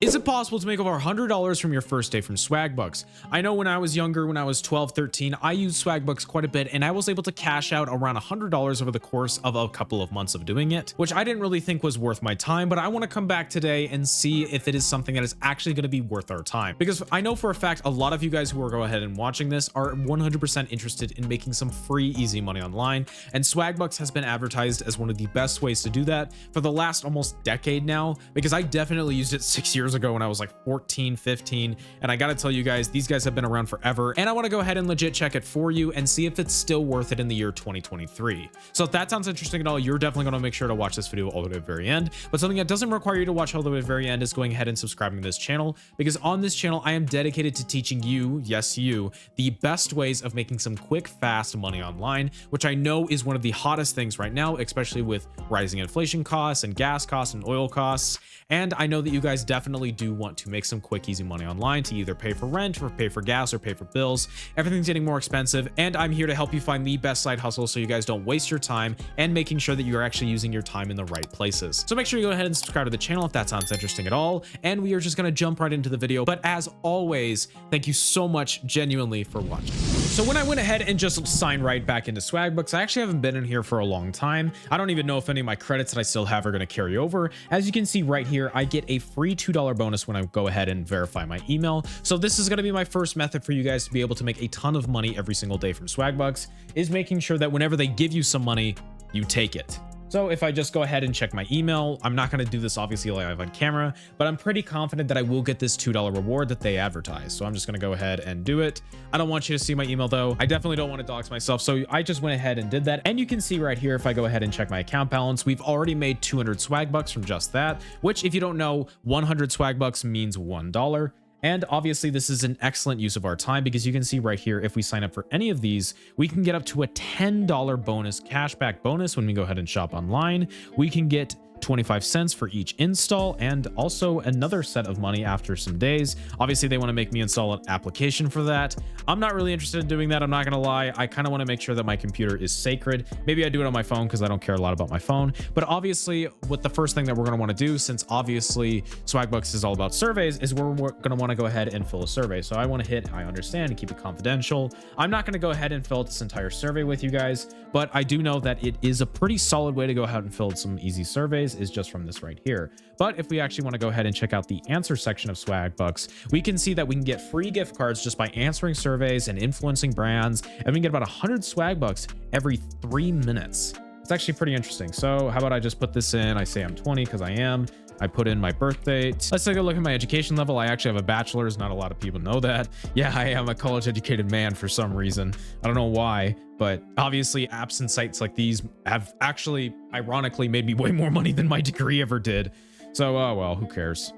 Is it possible to make over $100 from your first day from Swagbucks? I know when I was younger, when I was 12, 13, I used Swagbucks quite a bit and I was able to cash out around $100 over the course of a couple of months of doing it, which I didn't really think was worth my time, but I want to come back today and see if it is something that is actually going to be worth our time. Because I know for a fact, a lot of you guys who are going ahead and watching this are 100% interested in making some free, easy money online. And Swagbucks has been advertised as one of the best ways to do that for the last almost decade now, because I definitely used it 6 years ago when I was like 14, 15. And I got to tell you guys, these guys have been around forever. And I want to go ahead and legit check it for you and see if it's still worth it in the year 2023. So if that sounds interesting at all, you're definitely going to make sure to watch this video all the way to the very end. But something that doesn't require you to watch all the way to the very end is going ahead and subscribing to this channel, because on this channel, I am dedicated to teaching you, yes, you, the best ways of making some quick, fast money online, which I know is one of the hottest things right now, especially with rising inflation costs and gas costs and oil costs. And I know that you guys definitely do want to make some quick, easy money online to either pay for rent or pay for gas or pay for bills. Everything's getting more expensive, and I'm here to help you find the best side hustle so you guys don't waste your time and making sure that you're actually using your time in the right places. So make sure you go ahead and subscribe to the channel if that sounds interesting at all. And we are just going to jump right into the video. But as always, thank you so much genuinely for watching. So when I went ahead and just signed right back into Swagbucks, I actually haven't been in here for a long time. I don't even know if any of my credits that I still have are going to carry over. As you can see right here, I get a free $2 bonus when I go ahead and verify my email. So this is going to be my first method for you guys to be able to make a ton of money every single day from Swagbucks, is making sure that whenever they give you some money, you take it. So if I just go ahead and check my email, I'm not going to do this obviously live on camera, but I'm pretty confident that I will get this $2 reward that they advertise. So I'm just going to go ahead and do it. I don't want you to see my email though. I definitely don't want to dox myself. So I just went ahead and did that. And you can see right here, if I go ahead and check my account balance, we've already made 200 Swagbucks from just that, which if you don't know, 100 Swagbucks means $1. And obviously this is an excellent use of our time, because you can see right here, if we sign up for any of these, we can get up to a $10 bonus cashback bonus when we go ahead and shop online. We can get 25 cents for each install, and also another set of money after some days. Obviously they want to make me install an application for that. I'm not really interested in doing that, I'm not gonna lie. I kind of want to make sure that my computer is sacred. Maybe I do it on my phone because I don't care a lot about my phone. But obviously what the first thing that we're going to want to do, since obviously Swagbucks is all about surveys, is we're going to want to go ahead and fill a survey. So I want to hit I understand and keep it confidential. I'm not going to go ahead and fill out this entire survey with you guys, but I do know that it is a pretty solid way to go ahead and fill out some easy surveys, is just from this right here. But if we actually want to go ahead and check out the answer section of Swagbucks, we can see that we can get free gift cards just by answering surveys and influencing brands, and we can get about 100 Swagbucks every 3 minutes. It's actually pretty interesting. So how about I just put this in? I say I'm 20 because I am. I put in my birth date. Let's take a look at my education level. I actually have a bachelor's. Not a lot of people know that. Yeah, I am a college educated man for some reason. I don't know why, but obviously apps and sites like these have actually ironically made me way more money than my degree ever did. So, well, who cares?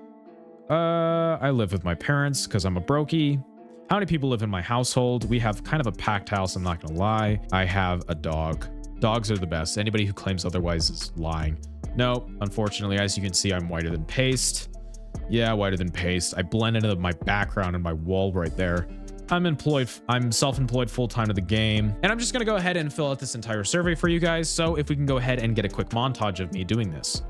I live with my parents because I'm a brokey. How many people live in my household? We have kind of a packed house, I'm not gonna lie. I have a dog. Dogs are the best. Anybody who claims otherwise is lying. No, unfortunately, as you can see, I'm whiter than paste. Yeah, whiter than paste. I blend into my background and my wall right there. I'm self-employed full-time to the game. And I'm just going to go ahead and fill out this entire survey for you guys. So if we can go ahead and get a quick montage of me doing this.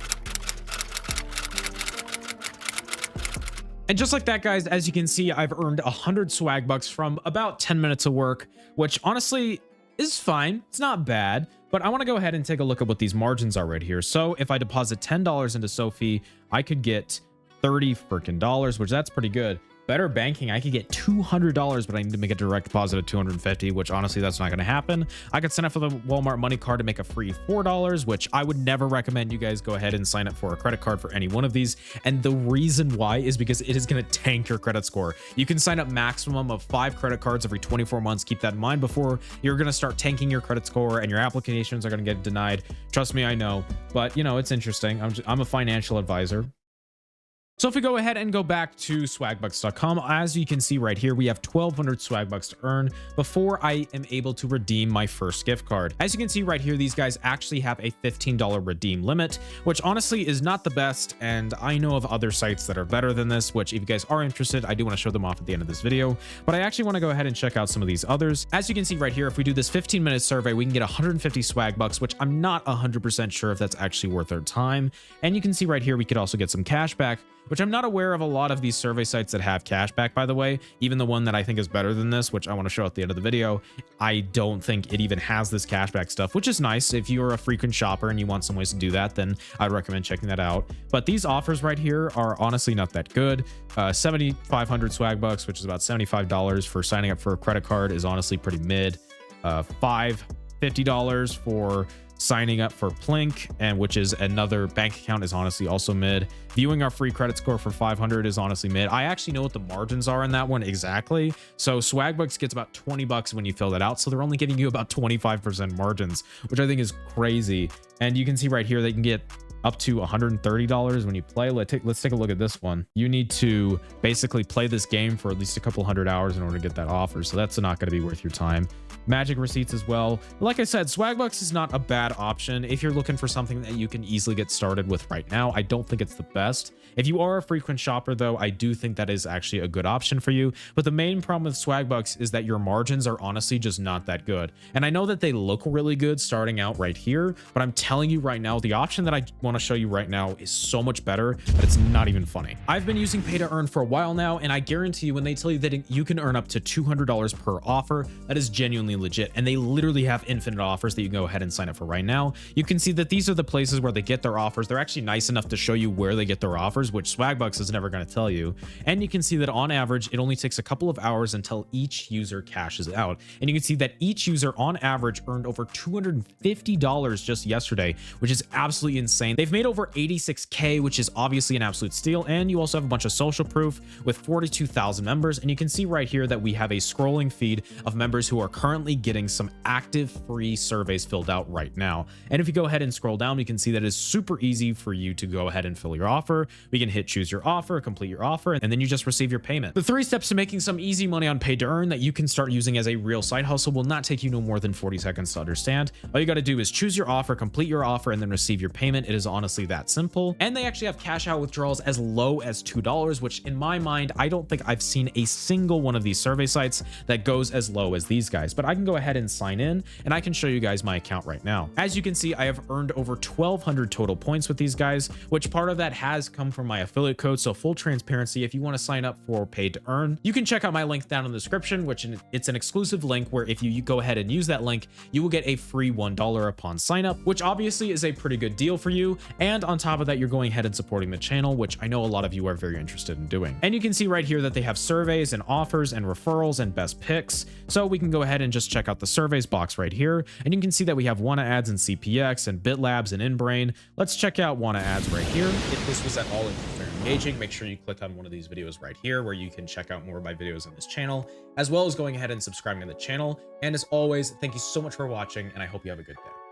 And just like that, guys, as you can see, I've earned 100 Swagbucks from about 10 minutes of work, which honestly is fine. It's not bad. But I want to go ahead and take a look at what these margins are right here. So if I deposit $10 into Sophie, I could get $30 freaking dollars, which that's pretty good. Better banking, I could get $200, but I need to make a direct deposit of $250, which honestly, that's not going to happen. I could sign up for the Walmart money card to make a free $4, which I would never recommend you guys go ahead and sign up for a credit card for any one of these. And the reason why is because it is going to tank your credit score. You can sign up maximum of 5 credit cards every 24 months. Keep that in mind before you're going to start tanking your credit score and your applications are going to get denied. Trust me, I know, but you know, it's interesting. I'm a financial advisor. So if we go ahead and go back to swagbucks.com, as you can see right here, we have 1,200 Swagbucks to earn before I am able to redeem my first gift card. As you can see right here, these guys actually have a $15 redeem limit, which honestly is not the best. And I know of other sites that are better than this, which if you guys are interested, I do want to show them off at the end of this video. But I actually want to go ahead and check out some of these others. As you can see right here, if we do this 15-minute survey, we can get 150 Swagbucks, which I'm not 100% sure if that's actually worth our time. And you can see right here, we could also get some cash back which I'm not aware of a lot of these survey sites that have cashback, by the way. Even the one that I think is better than this, which I want to show at the end of the video, I don't think it even has this cashback stuff, which is nice. If you're a frequent shopper and you want some ways to do that, then I'd recommend checking that out. But these offers right here are honestly not that good. 7,500 Swagbucks, which is about $75 for signing up for a credit card, is honestly pretty mid. $50 for signing up for Plink, and which is another bank account, is honestly also mid. Viewing our free credit score for 500 is honestly mid. I actually know what the margins are in that one exactly. So Swagbucks gets about 20 bucks when you fill that out. So they're only giving you about 25% margins, which I think is crazy. And you can see right here, they can get up to $130 when you play. Let's take a look at this one. You need to basically play this game for at least a couple hundred hours in order to get that offer. So that's not going to be worth your time. Magic receipts as well. Like I said, Swagbucks is not a bad option if you're looking for something that you can easily get started with right now. I don't think it's the best. If you are a frequent shopper, though, I do think that is actually a good option for you. But the main problem with Swagbucks is that your margins are honestly just not that good. And I know that they look really good starting out right here, but I'm telling you right now, the option that I want to show you right now is so much better that it's not even funny. I've been using pay to earn for a while now, and I guarantee you when they tell you that you can earn up to $200 per offer, that is genuinely legit. And they literally have infinite offers that you can go ahead and sign up for right now. You can see that these are the places where they get their offers. They're actually nice enough to show you where they get their offers, which Swagbucks is never going to tell you. And you can see that on average, it only takes a couple of hours until each user cashes out. And you can see that each user on average earned over $250 just yesterday, which is absolutely insane. They've made over 86K, which is obviously an absolute steal. And you also have a bunch of social proof with 42,000 members. And you can see right here that we have a scrolling feed of members who are currently getting some active free surveys filled out right now. And if you go ahead and scroll down, we can see that it's super easy for you to go ahead and fill your offer. We can hit choose your offer, complete your offer, and then you just receive your payment. The 3 steps to making some easy money on Pay to Earn that you can start using as a real side hustle will not take you no more than 40 seconds to understand. All you got to do is choose your offer, complete your offer, and then receive your payment. It is honestly that simple. And they actually have cash out withdrawals as low as $2, which in my mind, I don't think I've seen a single one of these survey sites that goes as low as these guys. But I can go ahead and sign in, and I can show you guys my account right now. As you can see, I have earned over 1,200 total points with these guys, which part of that has come from my affiliate code. So full transparency, if you want to sign up for Pay to Earn, you can check out my link down in the description, which it's an exclusive link where if you go ahead and use that link, you will get a free $1 upon sign up, which obviously is a pretty good deal for you. And on top of that, you're going ahead and supporting the channel, which I know a lot of you are very interested in doing. And you can see right here that they have surveys and offers and referrals and best picks. So we can go ahead and just check out the surveys box right here. And you can see that we have Wanna Ads and CPX and BitLabs and InBrain. Let's check out Wanna Ads right here. If this was at all interesting or engaging, make sure you click on one of these videos right here where you can check out more of my videos on this channel, as well as going ahead and subscribing to the channel. And as always, thank you so much for watching, and I hope you have a good day.